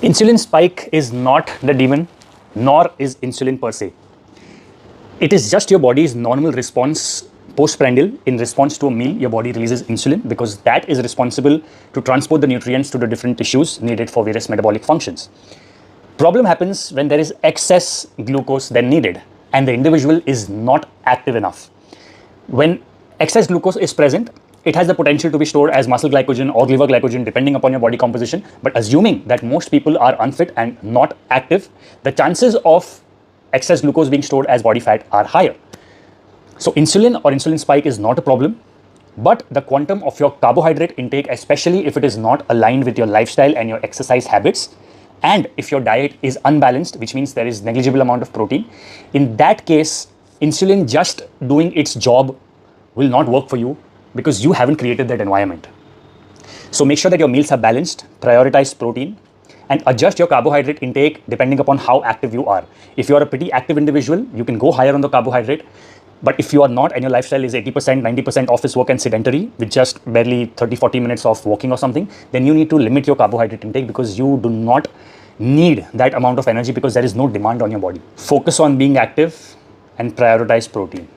Insulin spike is not the demon, nor is insulin per se. It is just your body's normal response postprandial. In response to a meal, your body releases insulin because that is responsible to transport the nutrients to the different tissues needed for various metabolic functions. Problem happens when there is excess glucose than needed and the individual is not active enough. When excess glucose is present, it has the potential to be stored as muscle glycogen or liver glycogen depending upon your body composition. But assuming that most people are unfit and not active, the chances of excess glucose being stored as body fat are higher. So insulin or insulin spike is not a problem, but the quantum of your carbohydrate intake, especially if it is not aligned with your lifestyle and your exercise habits, and if your diet is unbalanced, which means there is negligible amount of protein, in that case, insulin just doing its job will not work for you because you haven't created that environment. So make sure that your meals are balanced, prioritize protein, and adjust your carbohydrate intake depending upon how active you are. If you are a pretty active individual, you can go higher on the carbohydrate. But if you are not and your lifestyle is 80%, 90% office work and sedentary with just barely 30, 40 minutes of walking or something, then you need to limit your carbohydrate intake because you do not need that amount of energy because there is no demand on your body. Focus on being active and prioritize protein.